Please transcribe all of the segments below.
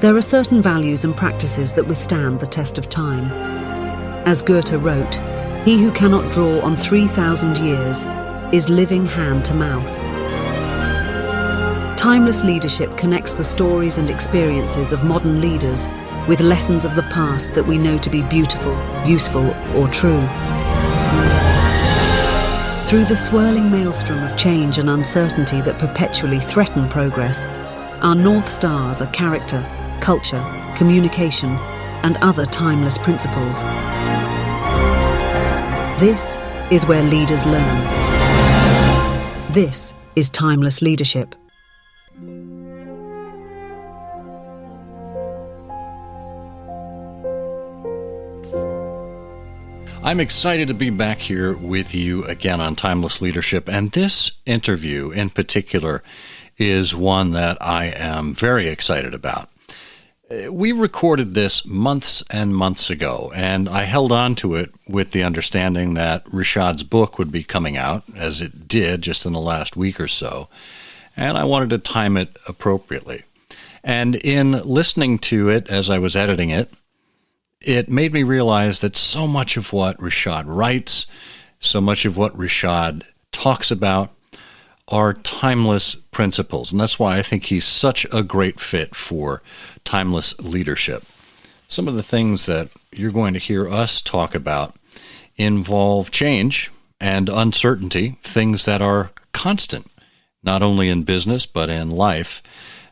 There are certain values and practices that withstand the test of time. As Goethe wrote, "He who cannot draw on 3,000 years is living hand to mouth." Timeless leadership connects the stories and experiences of modern leaders with lessons of the past that we know to be beautiful, useful, or true. Through the swirling maelstrom of change and uncertainty that perpetually threaten progress, our North Stars are character, culture, communication, and other timeless principles. This is where leaders learn. This is timeless leadership. I'm excited to be back here with you again on Timeless Leadership, and this interview in particular is one that I am very excited about. We recorded this months and months ago, and I held on to it with the understanding that Rishad's book would be coming out, as it did just in the last week or so, and I wanted to time it appropriately. And in listening to it as I was editing it, it made me realize that so much of what Rishad writes, so much of what Rishad talks about are timeless principles. And that's why I think he's such a great fit for timeless leadership. Some of the things that you're going to hear us talk about involve change and uncertainty, things that are constant, not only in business, but in life.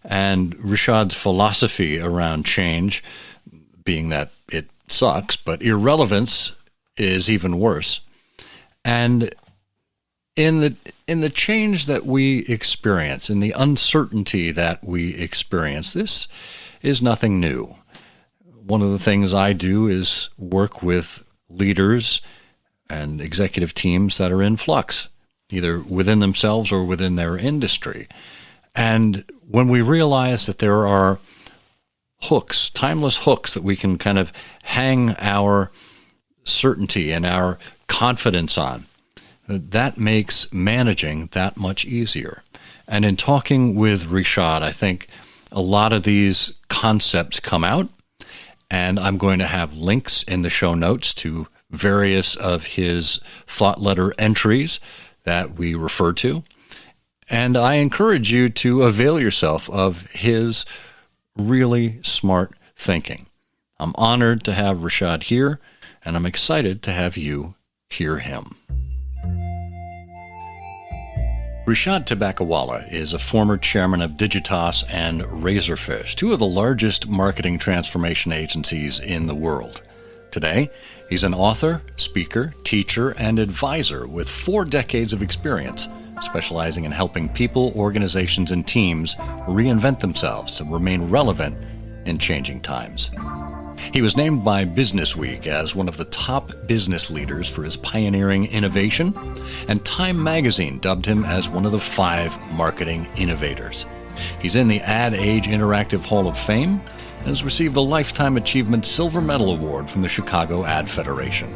And Rishad's philosophy around change, being that it sucks, but irrelevance is even worse. And in the change that we experience, in the uncertainty that we experience, this is nothing new. One of the things I do is work with leaders and executive teams that are in flux, either within themselves or within their industry. And when we realize that there are hooks, timeless hooks that we can kind of hang our certainty and our confidence on, that makes managing that much easier. And in talking with Rishad, I think a lot of these concepts come out, and I'm going to have links in the show notes to various of his thought letter entries that we refer to. And I encourage you to avail yourself of his really smart thinking. I'm honored to have Rishad here, and I'm excited to have you hear him. Rishad Tobaccowala is a former chairman of Digitas and Razorfish, two of the largest marketing transformation agencies in the world. Today, he's an author, speaker, teacher, and advisor with 4 decades of experience, specializing in helping people, organizations, and teams reinvent themselves to remain relevant in changing times. He was named by Businessweek as one of the top business leaders for his pioneering innovation, and Time magazine dubbed him as one of the 5 marketing innovators. He's in the Ad Age Interactive Hall of Fame and has received a Lifetime Achievement Silver Medal Award from the Chicago Ad Federation.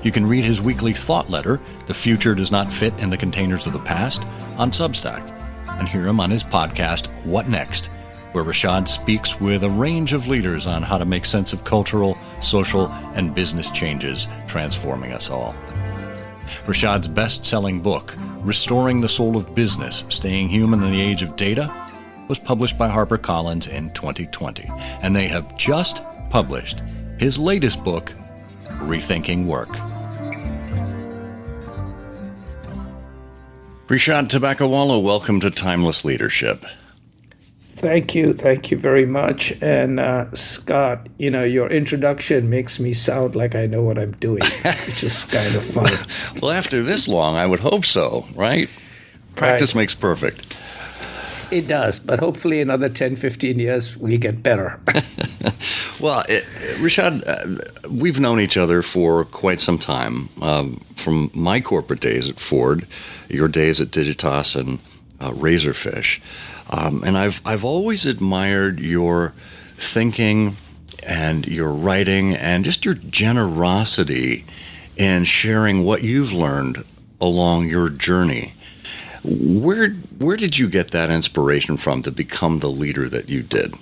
You can read his weekly thought letter, The Future Does Not Fit in the Containers of the Past, on Substack, and hear him on his podcast, What Next?, where Rishad speaks with a range of leaders on how to make sense of cultural, social, and business changes transforming us all. Rishad's best-selling book, Restoring the Soul of Business, Staying Human in the Age of Data, was published by HarperCollins in 2020, and they have just published his latest book, Rethinking Work. Rishad Tobaccowala, welcome to Timeless Leadership. Thank you very much. And Scott, your introduction makes me sound like I know what I'm doing, which is kind of fun. Well, after this long, I would hope so, right? Practice makes perfect. It does, but hopefully another 10, 15 years, we'll get better. Well, Rishad, we've known each other for quite some time, from my corporate days at Ford, your days at Digitas and Razorfish. And I've always admired your thinking and your writing and just your generosity in sharing what you've learned along your journey. Where did you get that inspiration from to become the leader that you did?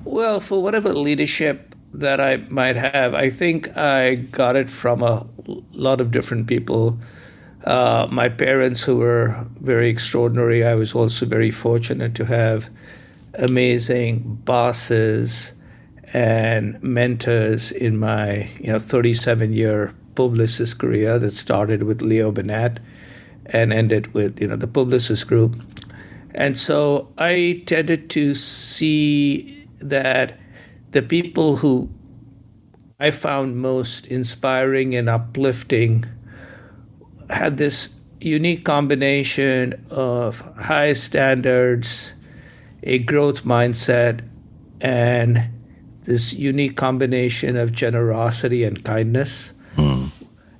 Well, for whatever leadership that I might have, I think I got it from a lot of different people. My parents, who were very extraordinary, I was also very fortunate to have amazing bosses and mentors in my 37-year publicist career that started with Leo Burnett and ended with the Publicist Group. And so I tended to see that the people who I found most inspiring and uplifting had this unique combination of high standards, a growth mindset, and this unique combination of generosity and kindness.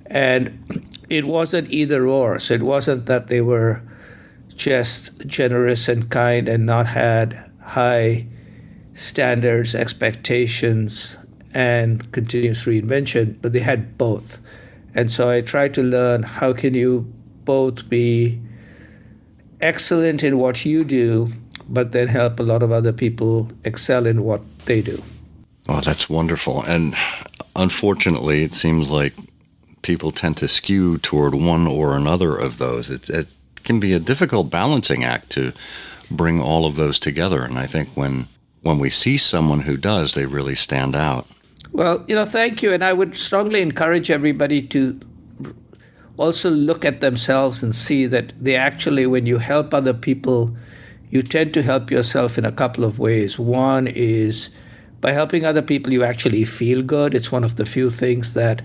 And it wasn't either or. So it wasn't that they were just generous and kind and not had high standards, expectations, and continuous reinvention, but they had both. And so I tried to learn, how can you both be excellent in what you do, but then help a lot of other people excel in what they do. Oh, that's wonderful. And unfortunately, it seems like people tend to skew toward one or another of those. It can be a difficult balancing act to bring all of those together. And I think when we see someone who does, they really stand out. Well, thank you. And I would strongly encourage everybody to also look at themselves and see that they actually, when you help other people, you tend to help yourself in a couple of ways. One is by helping other people, you actually feel good. It's one of the few things that,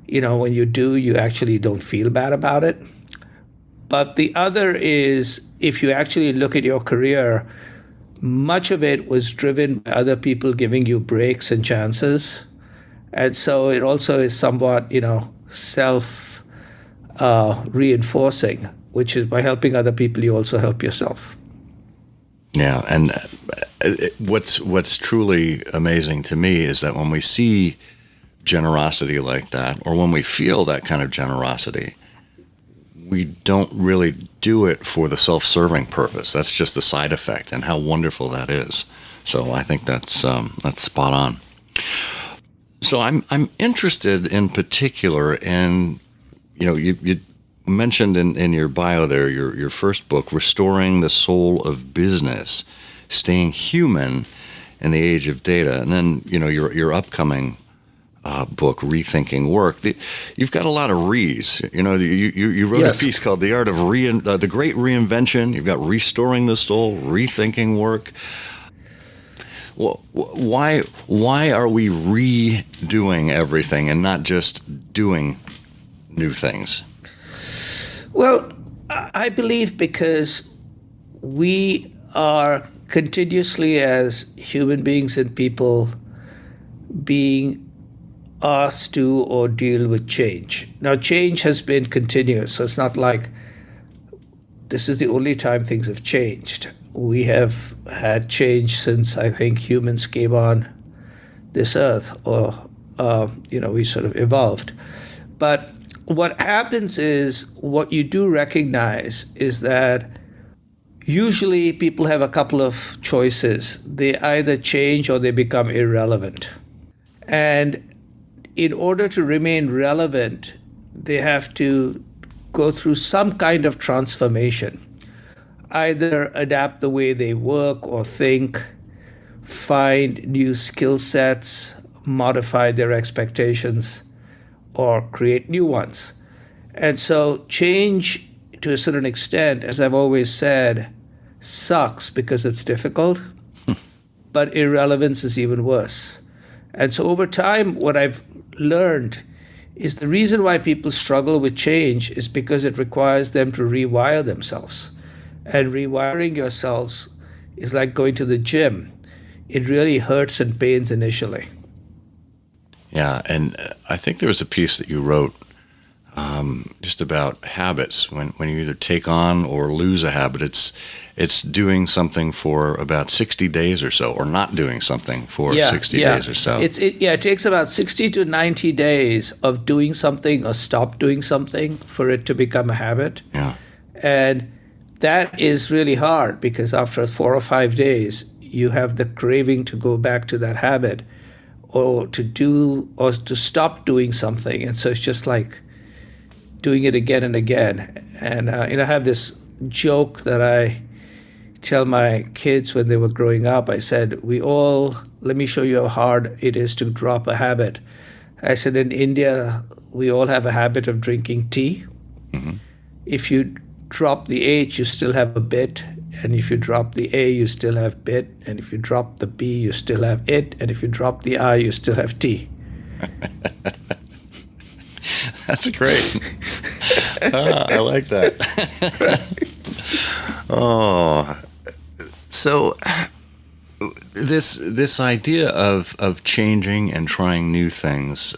when you do, you actually don't feel bad about it. But the other is, if you actually look at your career, much of it was driven by other people giving you breaks and chances. And so it also is somewhat, self reinforcing, which is by helping other people, you also help yourself. Yeah. And what's truly amazing to me is that when we see generosity like that, or when we feel that kind of generosity, we don't really do it for the self-serving purpose. That's just a side effect, and how wonderful that is. So I think that's spot on. So I'm interested in particular in, you mentioned in your bio there, your first book, Restoring the Soul of Business, Staying Human in the Age of Data, and then your upcoming book, Rethinking Work. You've got a lot of re's. You wrote Yes. a piece called The Art of The Great Reinvention. You've got Restoring the Soul, Rethinking Work. Well, why are we redoing everything and not just doing new things? Well, I believe because we are continuously, as human beings and people, being asked to or deal with change. Now, change has been continuous, so it's not like this is the only time things have changed. We have had change since, I think, humans came on this earth, or, we sort of evolved. But what happens is, what you do recognize is that usually people have a couple of choices. They either change or they become irrelevant. And in order to remain relevant, they have to go through some kind of transformation. Either adapt the way they work or think, find new skill sets, modify their expectations, or create new ones. And so change, to a certain extent, as I've always said, sucks because it's difficult, but irrelevance is even worse. And so over time, what I've learned is the reason why people struggle with change is because it requires them to rewire themselves. And rewiring yourselves is like going to the gym. It really hurts and pains initially. Yeah, and I think there was a piece that you wrote just about habits. When you either take on or lose a habit, it's doing something for about 60 days or so, or not doing something for 60 days or so. It takes about 60 to 90 days of doing something or stop doing something for it to become a habit. Yeah. And that is really hard, because after 4 or 5 days, you have the craving to go back to that habit or to do or to stop doing something. And so it's just like doing it again and again. And I have this joke that I tell my kids when they were growing up. I said, let me show you how hard it is to drop a habit. I said, in India, we all have a habit of drinking tea. Mm-hmm. If you drop the H, you still have a bit. And if you drop the A, you still have bit. And if you drop the B, you still have it. And if you drop the I, you still have tea. That's great. I like that. Oh, so this idea of changing and trying new things,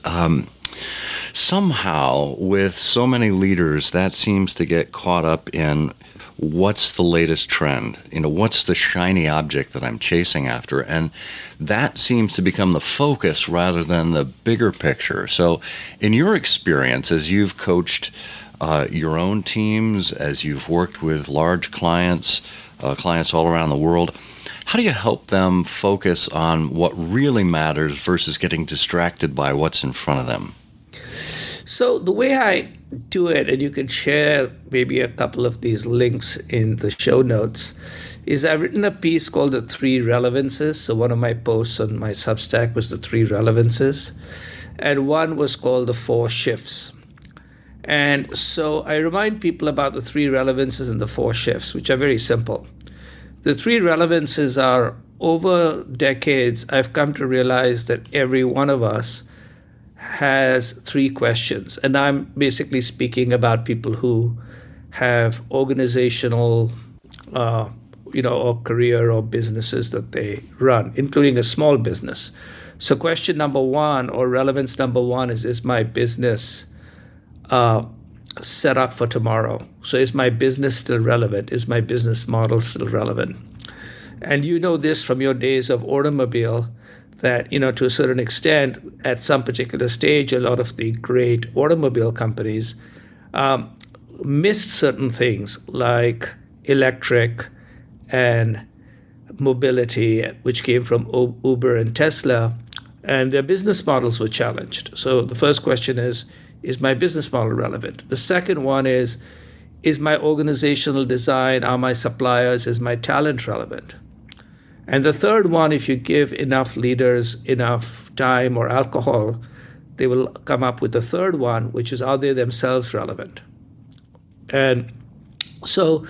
somehow with so many leaders, that seems to get caught up in what's the latest trend, what's the shiny object that I'm chasing after, and that seems to become the focus rather than the bigger picture. So in your experience, as you've coached your own teams, as you've worked with large clients all around the world, how do you help them focus on what really matters versus getting distracted by what's in front of them? So the way I do it, and you can share maybe a couple of these links in the show notes, is I've written a piece called The Three Relevances. So one of my posts on my Substack was The Three Relevances, and one was called The Four Shifts. And so I remind people about the three relevances and the four shifts, which are very simple. The three relevances are, over decades, I've come to realize that every one of us has three questions. And I'm basically speaking about people who have organizational, or career or businesses that they run, including a small business. So question number one, or relevance number one, is my business set up for tomorrow? So is my business still relevant? Is my business model still relevant? And you know this from your days of automobile, that, to a certain extent, at some particular stage, a lot of the great automobile companies missed certain things like electric and mobility, which came from Uber and Tesla, and their business models were challenged. So the first question is my business model relevant? The second one is my organizational design, are my suppliers, is my talent relevant? And the third one, if you give enough leaders enough time or alcohol, they will come up with the third one, which is, are they themselves relevant? And so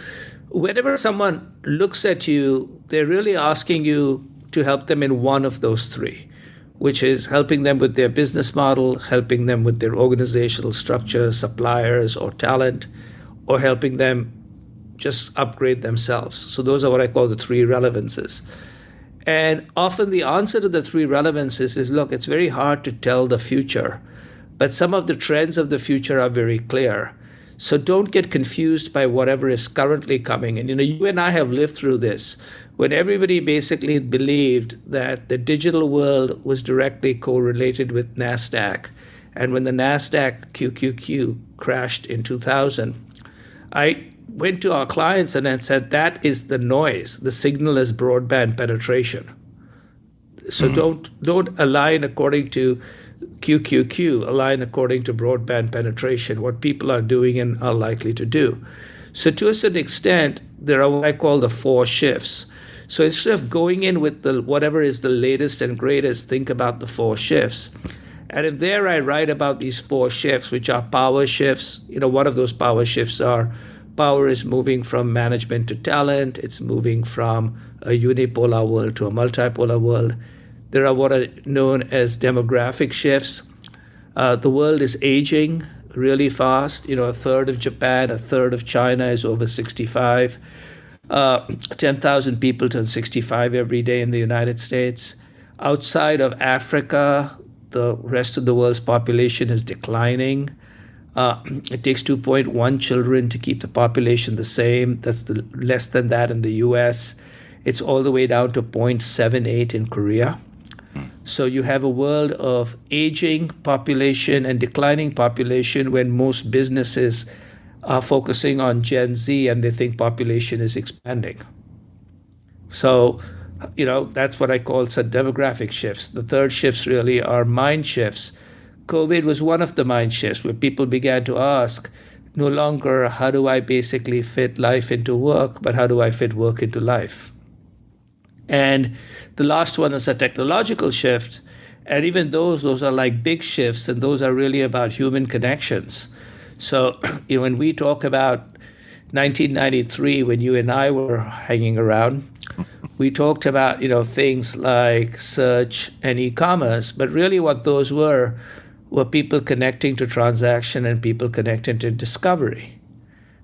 whenever someone looks at you, they're really asking you to help them in one of those three, which is helping them with their business model, helping them with their organizational structure, suppliers or talent, or helping them just upgrade themselves. So those are what I call the three relevances. And often the answer to the three relevances is, look, it's very hard to tell the future, but some of the trends of the future are very clear. So don't get confused by whatever is currently coming. And you and I have lived through this, when everybody basically believed that the digital world was directly correlated with NASDAQ. And when the NASDAQ QQQ crashed in 2000, I went to our clients and then said, that is the noise. The signal is broadband penetration. So don't align according to QQQ, align according to broadband penetration, what people are doing and are likely to do. So to a certain extent, there are what I call the four shifts. So instead of going in with whatever is the latest and greatest, think about the four shifts. And in there I write about these four shifts, which are power shifts. One of those power shifts are, power is moving from management to talent. It's moving from a unipolar world to a multipolar world. There are what are known as demographic shifts. The world is aging really fast. A third of Japan, a third of China is over 65. 10,000 people turn 65 every day in the United States. Outside of Africa, the rest of the world's population is declining. It takes 2.1 children to keep the population the same. That's less than that in the US. It's all the way down to 0.78 in Korea. So you have a world of aging population and declining population when most businesses are focusing on Gen Z and they think population is expanding. So That's what I call some demographic shifts. The third shifts really are mind shifts. COVID was one of the mind shifts where people began to ask no longer how do I basically fit life into work, but how do I fit work into life? And the last one is a technological shift. And even those are like big shifts, and those are really about human connections. So when we talk about 1993, when you and I were hanging around, we talked about things like search and e-commerce, but really what those were people connecting to transaction and people connecting to discovery.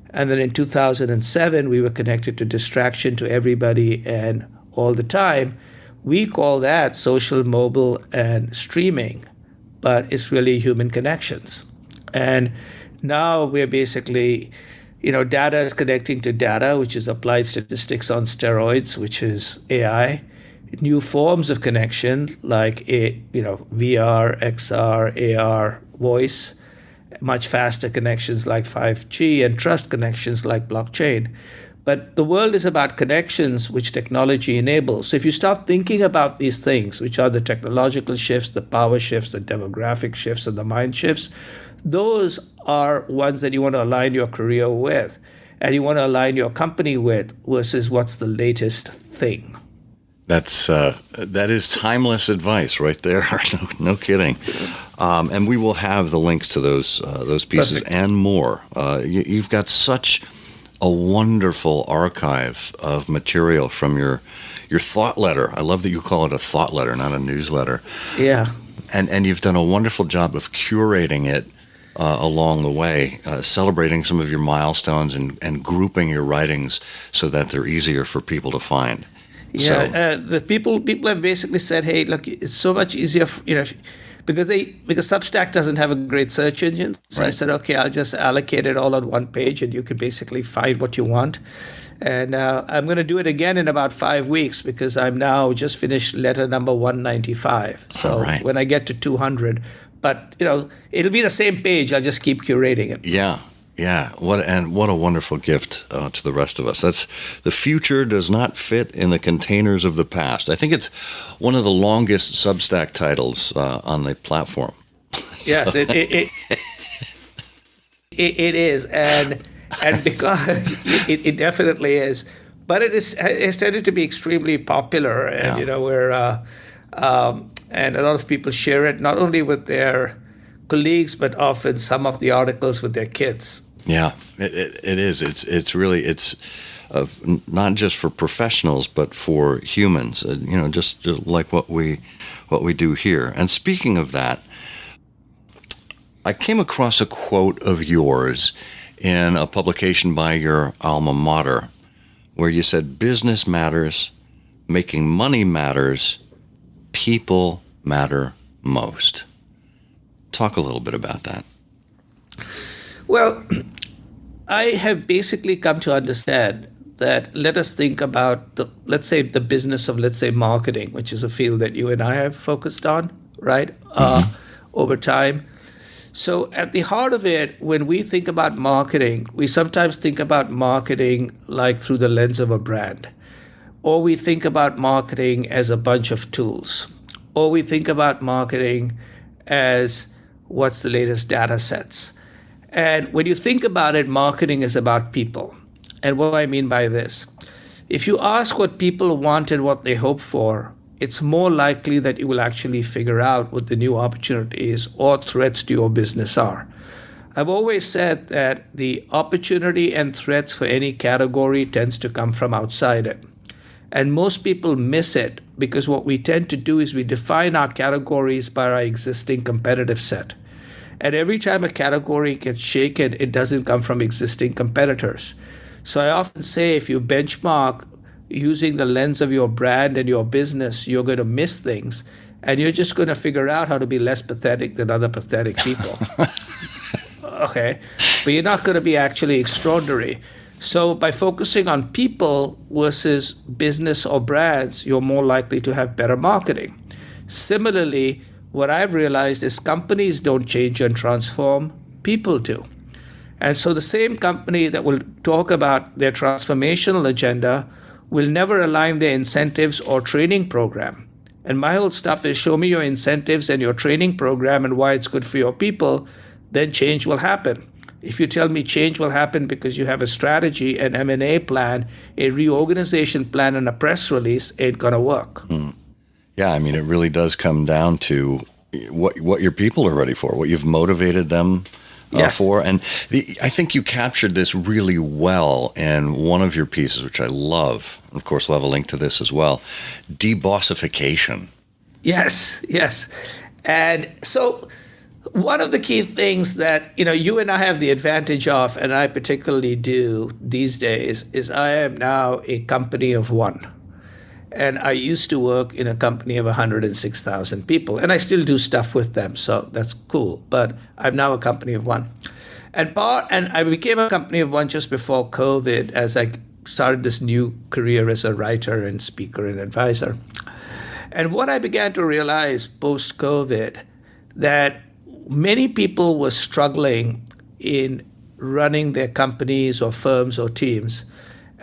And then in 2007, we were connected to distraction to everybody and all the time. We call that social, mobile, and streaming, but it's really human connections. And now we're basically, data is connecting to data, which is applied statistics on steroids, which is AI. New forms of connection like VR, XR, AR, voice, much faster connections like 5G, and trust connections like blockchain. But the world is about connections which technology enables. So if you start thinking about these things, which are the technological shifts, the power shifts, the demographic shifts, and the mind shifts, those are ones that you want to align your career with and you want to align your company with versus what's the latest thing. That is timeless advice right there. No kidding. And we will have the links to those pieces Perfect. And more. You've got such a wonderful archive of material from your thought letter. I love that you call it a thought letter, not a newsletter. Yeah. And you've done a wonderful job of curating it along the way, celebrating some of your milestones and grouping your writings so that they're easier for people to find. Yeah, the people have basically said, "Hey, look, it's so much easier, because Substack doesn't have a great search engine." So Right. I said, "Okay, I'll just allocate it all on one page, and you can basically find what you want." And I'm going to do it again in about 5 weeks because I'm now just finished letter number 195. So right. when I get to 200, but it'll be the same page. I'll just keep curating it. Yeah. What a wonderful gift to the rest of us. That's the future does not fit in the containers of the past. I think it's one of the longest Substack titles on the platform. Yes, it is, and because it definitely is, but it's tended to be extremely popular, and and a lot of people share it not only with their colleagues, but often some of the articles with their kids. Yeah, it is. It's really not just for professionals, but for humans. Just like what we do here. And speaking of that, I came across a quote of yours in a publication by your alma mater, where you said, "Business matters, making money matters, people matter most." Talk a little bit about that. Well, I have basically come to understand that let us think about let's say the business of, marketing, which is a field that you and I have focused on, right? Over time. So at the heart of it, when we think about marketing, we sometimes think about marketing like through the lens of a brand, or we think about marketing as a bunch of tools, or we think about marketing as what's the latest data sets. And when you think about it, marketing is about people. And what I mean by this, if you ask what people want and what they hope for, it's more likely that you will actually figure out what the new opportunities or threats to your business are. I've always said that the opportunity and threats for any category tends to come from outside it. And most people miss it because what we tend to do is we define our categories by our existing competitive set. And every time a category gets shaken, it doesn't come from existing competitors. So I often say if you benchmark using the lens of your brand and your business, you're going to miss things. And you're just going to figure out how to be less pathetic than other pathetic people. Okay? But you're not going to be actually extraordinary. So by focusing on people versus business or brands, you're more likely to have better marketing. Similarly, what I've realized is companies don't change and transform, people do. And so the same company that will talk about their transformational agenda will never align their incentives or training program. And my whole stuff is show me your incentives and your training program and why it's good for your people, then change will happen. If you tell me change will happen because you have a strategy, an M&A plan, a reorganization plan, and a press release, ain't gonna work. Yeah, I mean, it really does come down to what your people are ready for, what you've motivated them for. And I think you captured this really well in one of your pieces, which I love. Of course, we'll have a link to this as well. Debossification. Yes. And so one of the key things that, you and I have the advantage of, and I particularly do these days, is I am now a company of one. And I used to work in a company of 106,000 people, and I still do stuff with them, so that's cool. But I'm now a company of one. And I became a company of one just before COVID, as I started this new career as a writer and speaker and advisor. And what I began to realize post-COVID, that many people were struggling in running their companies or firms or teams.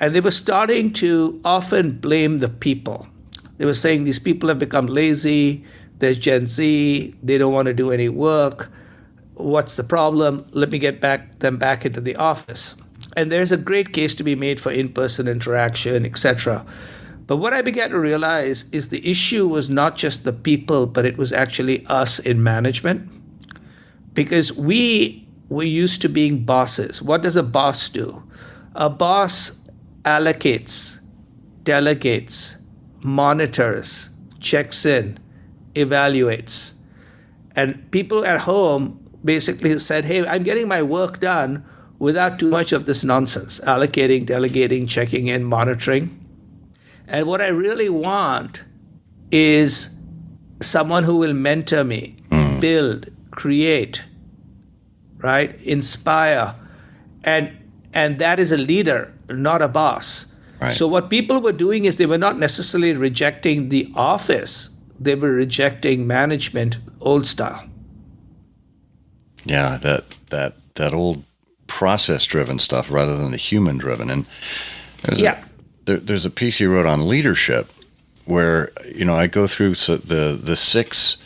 And they were starting to often blame the people. They were saying these people have become lazy, there's Gen Z, they don't want to do any work. What's the problem? Let me get them back into the office. And there's a great case to be made for in-person interaction, etc. But what I began to realize is the issue was not just the people, but it was actually us in management. Because we were used to being bosses. What does a boss do? A boss allocates, delegates, monitors, checks in, evaluates. And people at home basically said, hey, I'm getting my work done without too much of this nonsense, allocating, delegating, checking in, monitoring. And what I really want is someone who will mentor me, build, create, right? Inspire. And that is a leader, not a boss. Right. So what people were doing is they were not necessarily rejecting the office. They were rejecting management, old style. Yeah, that old process-driven stuff rather than the human-driven. And there's a piece you wrote on leadership where, I go through the 6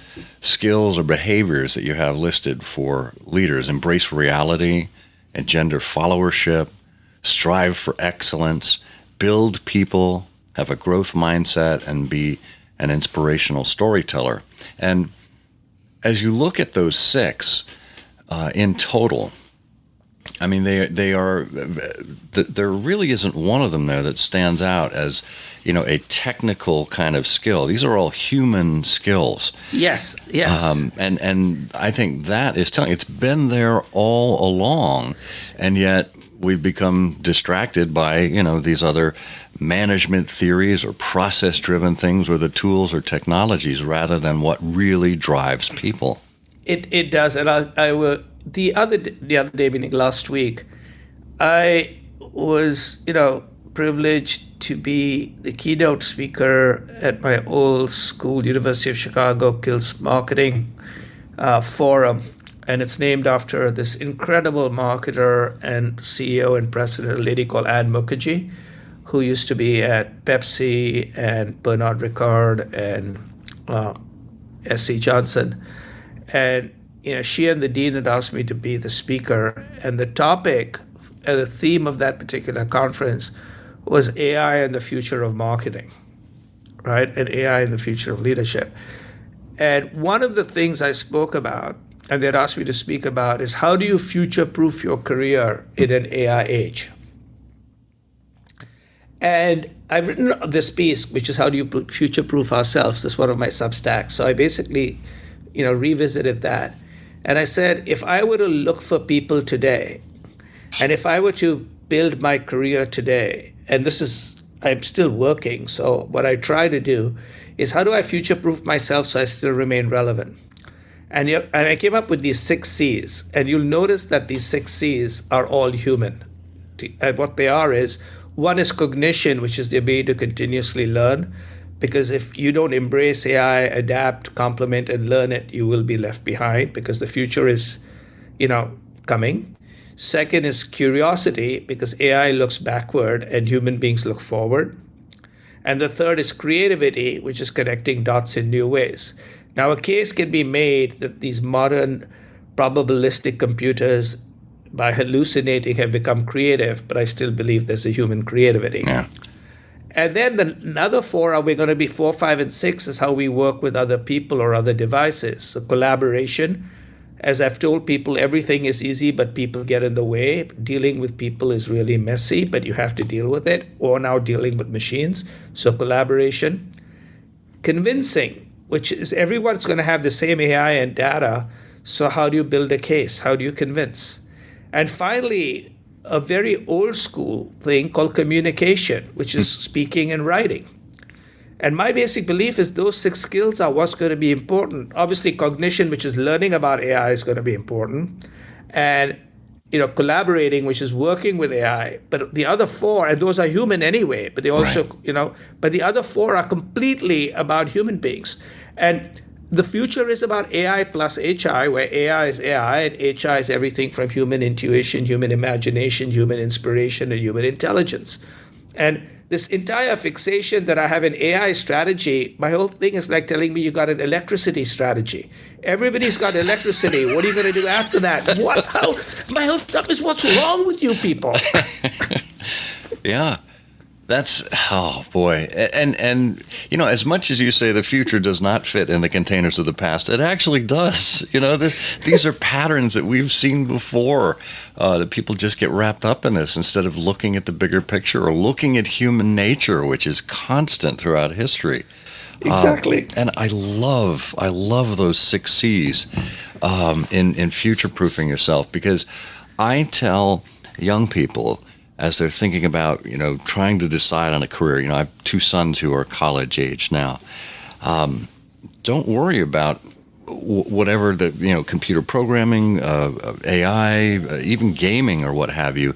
skills or behaviors that you have listed for leaders: embrace reality, engender followership, strive for excellence, build people, have a growth mindset, and be an inspirational storyteller. And as you look at those 6 in total, I mean, there really isn't one of them there that stands out as, a technical kind of skill. These are all human skills. Yes. And I think that is telling. It's been there all along, and yet we've become distracted by, these other management theories or process-driven things or the tools or technologies rather than what really drives people. It does. And I will. The other day, meaning last week, I was, privileged to be the keynote speaker at my old school, University of Chicago Kills Marketing Forum. And it's named after this incredible marketer and CEO and president, a lady called Anne Mukherjee, who used to be at Pepsi and Bernard Ricard and S.C. Johnson. And she and the dean had asked me to be the speaker, and the topic and the theme of that particular conference was AI and the future of marketing, right? And AI and the future of leadership. And one of the things I spoke about, and they'd asked me to speak about, is how do you future-proof your career in an AI age? And I've written this piece, which is how do you future-proof ourselves? That's one of my Substacks. So I basically, revisited that. And I said, if I were to look for people today, and if I were to build my career today, and I'm still working, so what I try to do is how do I future-proof myself so I still remain relevant? And I came up with these 6 C's, and you'll notice that these 6 C's are all human. And what they are is, one is cognition, which is the ability to continuously learn. Because if you don't embrace AI, adapt, complement, and learn it, you will be left behind because the future is, coming. Second is curiosity, because AI looks backward and human beings look forward. And the third is creativity, which is connecting dots in new ways. Now, a case can be made that these modern probabilistic computers, by hallucinating, have become creative, but I still believe there's a human creativity. Yeah. And then the other four are we're going to be 4, 5, and 6 is how we work with other people or other devices. So collaboration, as I've told people, everything is easy, but people get in the way. Dealing with people is really messy, but you have to deal with it. Or now dealing with machines. So collaboration. Convincing, which is everyone's going to have the same AI and data. So how do you build a case? How do you convince? And finally, a very old school thing called communication, which is speaking and writing. And my basic belief is those 6 skills are what's going to be important. Obviously, cognition, which is learning about AI, is going to be important. And collaborating, which is working with AI. But the other 4, and those are human anyway, but they also, right. But the other 4 are completely about human beings. And the future is about AI plus HI, where AI is AI and HI is everything from human intuition, human imagination, human inspiration, and human intelligence. And this entire fixation that I have an AI strategy, my whole thing is like telling me you got an electricity strategy. Everybody's got electricity. What are you going to do after that? What? How? My whole stuff is what's wrong with you people? Yeah. That's, oh boy. And as much as you say the future does not fit in the containers of the past, it actually does. These are patterns that we've seen before, that people just get wrapped up in this instead of looking at the bigger picture or looking at human nature, which is constant throughout history. Exactly. And I love those 6 C's in future-proofing yourself, because I tell young people, as they're thinking about, trying to decide on a career. I have 2 sons who are college age now. Don't worry about whatever the, computer programming, AI, even gaming or what have you.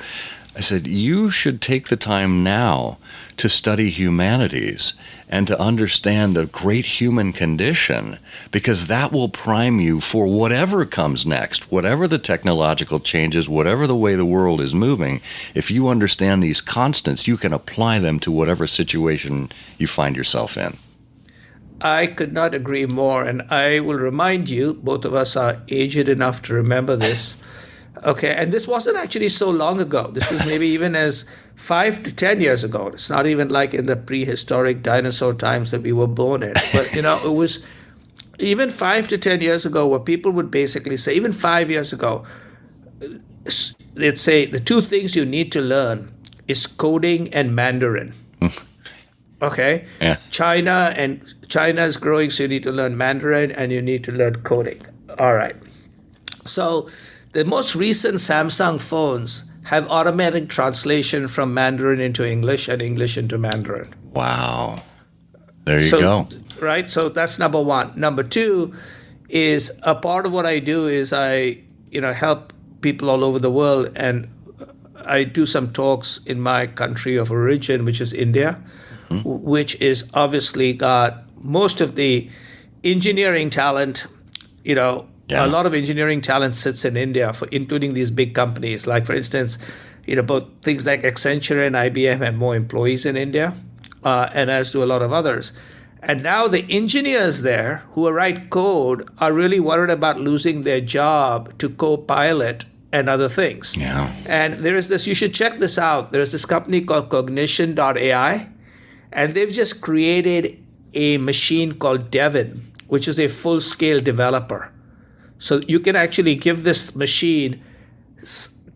I said, you should take the time now to study humanities and to understand the great human condition, because that will prime you for whatever comes next, whatever the technological changes, whatever the way the world is moving. If you understand these constants, you can apply them to whatever situation you find yourself in. I could not agree more. And I will remind you, both of us are aged enough to remember this. Okay, and this wasn't actually so long ago. This was maybe even as 5 to 10 years ago. It's not even like in the prehistoric dinosaur times that we were born in. But, it was even 5 to 10 years ago where people would basically say, even 5 years ago, they'd say the 2 things you need to learn is coding and Mandarin. Okay? Yeah. China is growing, so you need to learn Mandarin and you need to learn coding. All right. So the most recent Samsung phones have automatic translation from Mandarin into English and English into Mandarin. Wow. There you go. Right? So that's number 1. Number 2 is a part of what I do is I, help people all over the world, and I do some talks in my country of origin, which is India, which is obviously got most of the engineering talent, Yeah. A lot of engineering talent sits in India, including these big companies. Like, for instance, both things like Accenture and IBM have more employees in India, and as do a lot of others. And now the engineers there who write code are really worried about losing their job to Copilot and other things. Yeah. And there is this, you should check this out. There's this company called Cognition.ai, and they've just created a machine called Devin, which is a full-scale developer. So you can actually give this machine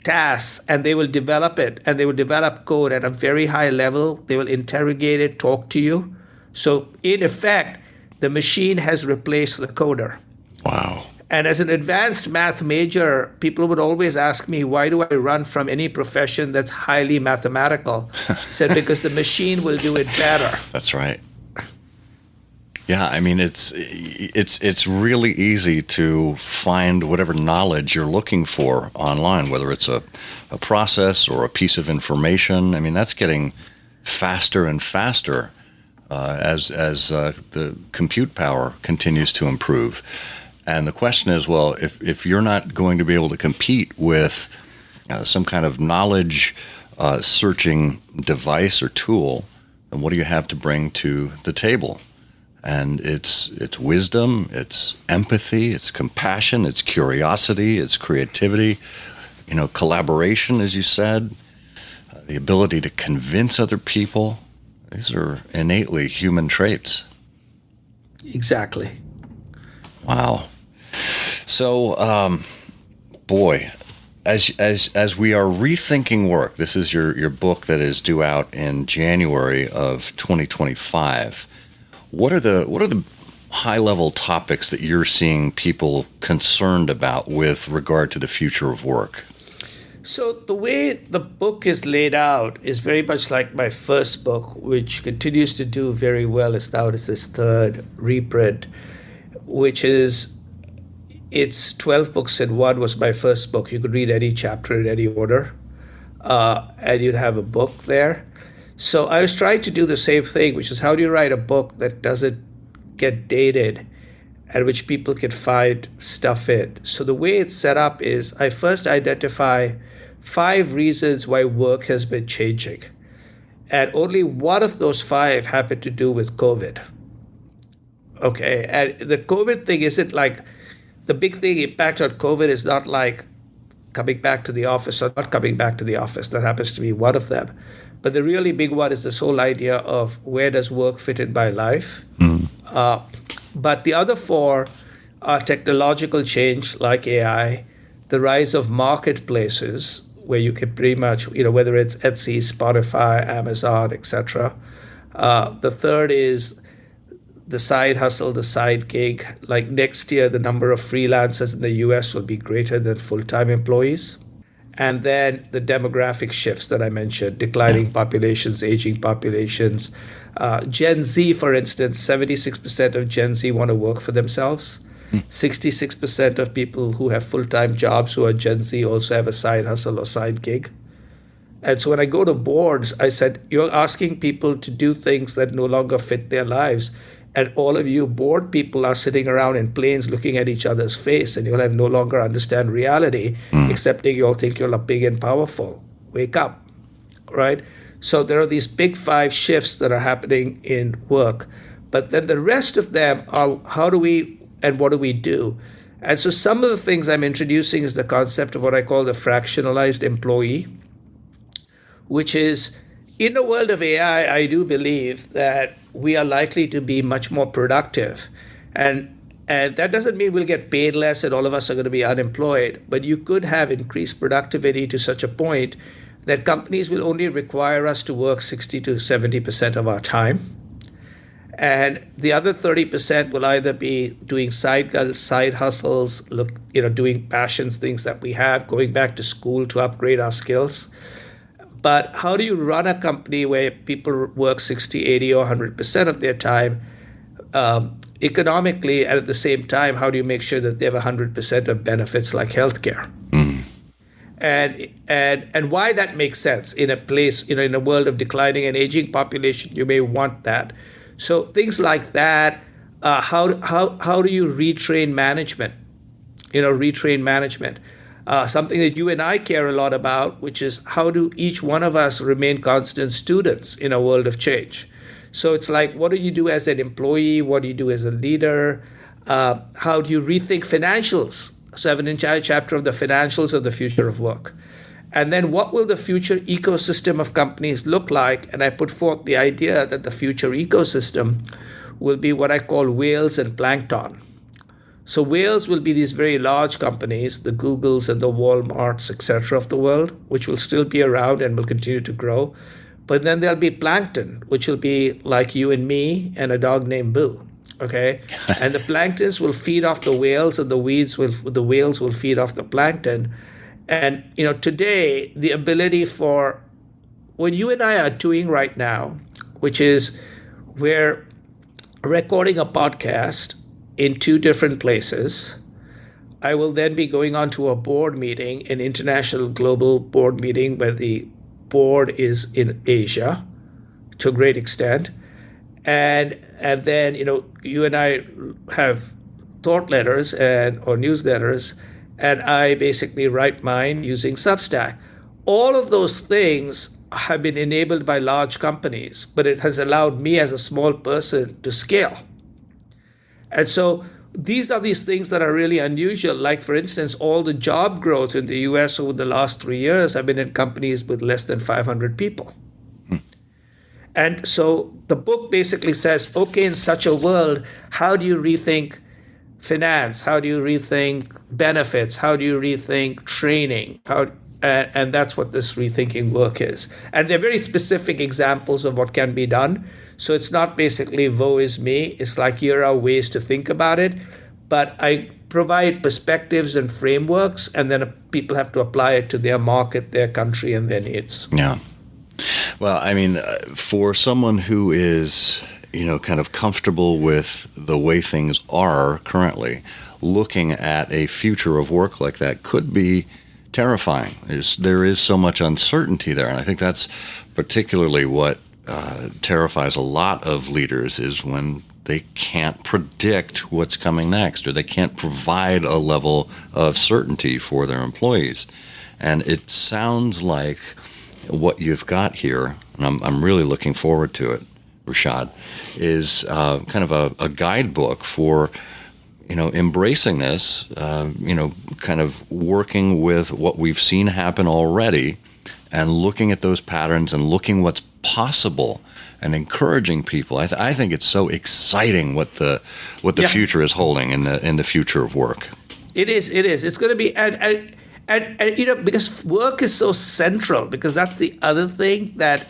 tasks and they will develop it, and they will develop code at a very high level. They will interrogate it, talk to you. So in effect, the machine has replaced the coder. Wow. And as an advanced math major, people would always ask me, why do I run from any profession that's highly mathematical? I said, because the machine will do it better. That's right. Yeah, I mean, it's really easy to find whatever knowledge you're looking for online, whether it's a process or a piece of information. I mean, that's getting faster and faster as the compute power continues to improve. And the question is, well, if you're not going to be able to compete with some kind of knowledge searching device or tool, and what do you have to bring to the table? And it's wisdom, it's empathy, it's compassion, it's curiosity, it's creativity, collaboration, as you said, the ability to convince other people. These are innately human traits. Exactly. Wow. So, boy, as we are rethinking work, this is your book that is due out in January of 2025. What are the high-level topics that you're seeing people concerned about with regard to the future of work? So the way the book is laid out is very much like my first book, which continues to do very well. It's this third reprint, which is, it's 12 books in one. Was my first book. You could read any chapter in any order, and you'd have a book there. So I was trying to do the same thing, which is how do you write a book that doesn't get dated and which people can find stuff in. So the way it's set up is I first identify 5 reasons why work has been changing. And only one of those 5 happened to do with COVID. Okay, and the COVID thing isn't like, the big thing impact on COVID is not like coming back to the office or not coming back to the office. That happens to be one of them. But the really big one is this whole idea of where does work fit in my life? But the other 4 are technological change like AI, the rise of marketplaces where you can pretty much, whether it's Etsy, Spotify, Amazon, etc. The third is the side hustle, the side gig. Like next year, the number of freelancers in the US will be greater than full-time employees. And then the demographic shifts that I mentioned, declining populations, aging populations. Gen Z, for instance, 76% of Gen Z want to work for themselves. 66% of people who have full-time jobs who are Gen Z also have a side hustle or side gig. And so when I go to boards, I said, you're asking people to do things that no longer fit their lives. And all of you board people are sitting around in planes looking at each other's face, and you'll have no longer understand reality, except you all think you're big and powerful. Wake up, right? So there are these big 5 shifts that are happening in work. But then the rest of them are how do we and what do we do? And so some of the things I'm introducing is the concept of what I call the fractionalized employee, which is, in the world of AI, I do believe that we are likely to be much more productive. And that doesn't mean we'll get paid less and all of us are going to be unemployed, but you could have increased productivity to such a point that companies will only require us to work 60 to 70% of our time. And the other 30% will either be doing side hustles, doing passions, things that we have, going back to school to upgrade our skills. But how do you run a company where people work 60, 80, or 100% of their time economically, and at the same time, how do you make sure that they have 100% of benefits like healthcare? And why that makes sense in a place, in a world of declining and aging population, you may want that. So things like that, how do you retrain management? Something that you and I care a lot about, which is how do each one of us remain constant students in a world of change? So it's like, what do you do as an employee? What do you do as a leader? How do you rethink financials? So I have an entire chapter of the financials of the future of work. And then what will the future ecosystem of companies look like? And I put forth the idea that the future ecosystem will be what I call whales and plankton. So whales will be these very large companies, the Googles and the Walmarts, etc. of the world, which will still be around and will continue to grow. But then there'll be plankton, which will be like you and me and a dog named Boo. Okay, and the planktons will feed off the whales, and the whales will feed off the plankton. And today the ability for what you and I are doing right now, which is we're recording a podcast in 2 different places. I will then be going on to a board meeting, an international global board meeting where the board is in Asia to a great extent. And then, you and I have thought letters or newsletters, and I basically write mine using Substack. All of those things have been enabled by large companies, but it has allowed me as a small person to scale. And so these are these things that are really unusual. Like, for instance, all the job growth in the US over the last 3 years have been in companies with less than 500 people. And so the book basically says, okay, in such a world, how do you rethink finance? How do you rethink benefits? How do you rethink training? And that's what this rethinking work is. And they're very specific examples of what can be done. So it's not basically woe is me. It's like, here are ways to think about it. But I provide perspectives and frameworks, and then people have to apply it to their market, their country, and their needs. Yeah. Well, I mean, for someone who is, kind of comfortable with the way things are currently, looking at a future of work like that could be terrifying. There is so much uncertainty there, and I think that's particularly what terrifies a lot of leaders, is when they can't predict what's coming next, or they can't provide a level of certainty for their employees. And it sounds like what you've got here, and I'm really looking forward to it, Rishad, is kind of a guidebook for embracing this, kind of working with what we've seen happen already, and looking at those patterns and looking what's possible and encouraging people. I think it's so exciting what the future is holding in the future of work. It is. It's going to be, and because work is so central, because that's the other thing that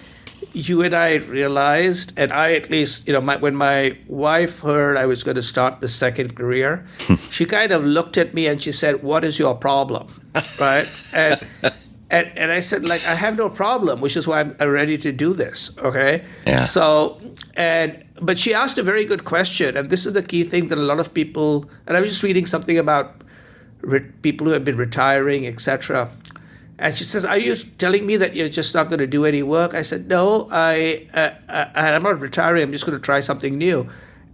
you and I realized, and I at least, when my wife heard I was going to start the second career, she kind of looked at me and she said, "What is your problem?" Right? And I said, like, I have no problem, which is why I'm ready to do this. Okay. Yeah. So, but she asked a very good question, and this is the key thing that a lot of people, and I was just reading something about people who have been retiring, etc. And she says, "Are you telling me that you're just not going to do any work?" I said, "No, I'm not retiring. I'm just going to try something new."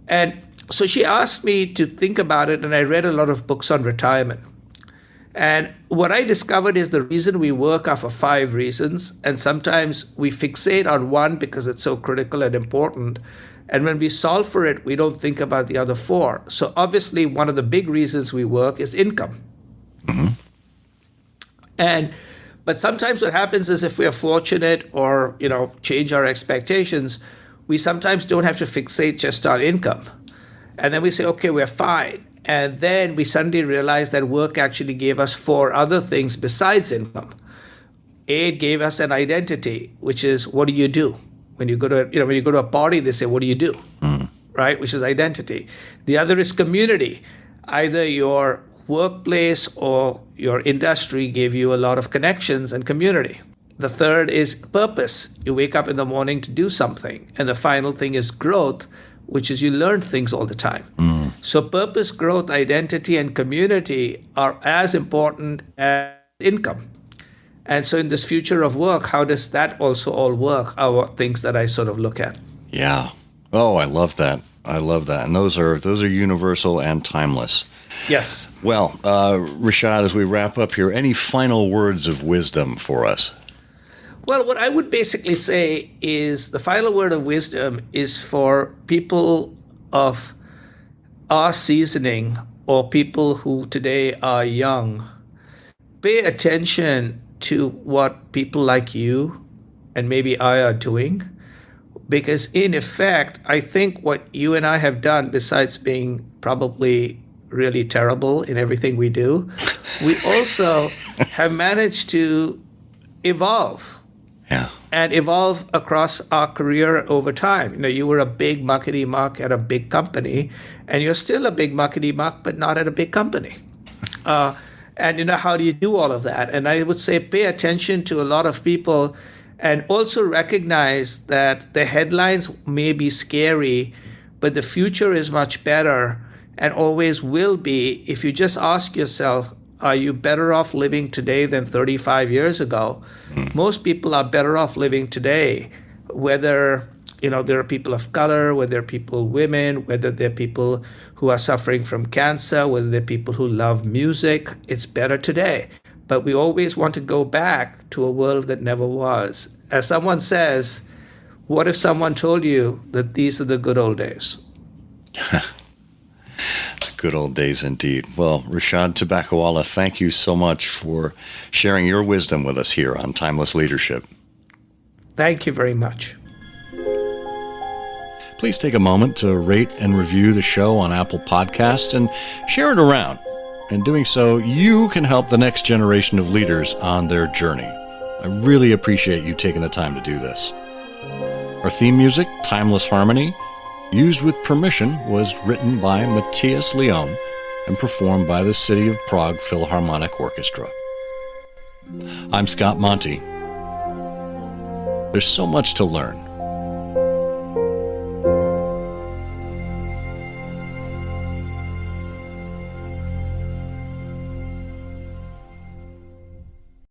And so she asked me to think about it, and I read a lot of books on retirement. And what I discovered is the reason we work are for 5 reasons, and sometimes we fixate on one because it's so critical and important. And when we solve for it, we don't think about the other 4. So obviously, one of the big reasons we work is income. Mm-hmm. But sometimes what happens is, if we are fortunate or, change our expectations, we sometimes don't have to fixate just on income. And then we say, okay, we're fine. And then we suddenly realize that work actually gave us 4 other things besides income. It gave us an identity, which is, what do you do? When you go to a party, they say, what do you do? Right? Which is identity. The other is community. Either your workplace or your industry gave you a lot of connections and community. The third is purpose. You wake up in the morning to do something. And the final thing is growth, which is you learn things all the time. So purpose, growth, identity, and community are as important as income. And so in this future of work, how does that also all work are things that I sort of look at. Yeah. Oh, I love that. And those are universal and timeless. Yes. Well, Rishad, as we wrap up here, any final words of wisdom for us? Well, what I would basically say is the final word of wisdom is for people of our seasoning, or people who today are young. Pay attention to what people like you and maybe I are doing, because in effect, I think what you and I have done, besides being probably really terrible in everything we do, we also have managed to evolve. Yeah. And evolve across our career over time. You were a big muckety muck at a big company, and you're still a big muckety muck, but not at a big company. And how do you do all of that? And I would say pay attention to a lot of people, and also recognize that the headlines may be scary, but the future is much better and always will be if you just ask yourself, are you better off living today than 35 years ago? Most people are better off living today, whether there are people of color, whether they're people, women, whether they're people who are suffering from cancer, whether they're people who love music. It's better today. But we always want to go back to a world that never was. as someone says, what if someone told you that these are the good old days? Good old days indeed. Well, Rishad Tobaccowala, thank you so much for sharing your wisdom with us here on Timeless Leadership. Thank you very much. Please take a moment to rate and review the show on Apple Podcasts and share it around. In doing so, you can help the next generation of leaders on their journey. I really appreciate you taking the time to do this. Our theme music, Timeless Harmony, used with permission, was written by Matthias Leon and performed by the City of Prague Philharmonic Orchestra. I'm Scott Monty. There's so much to learn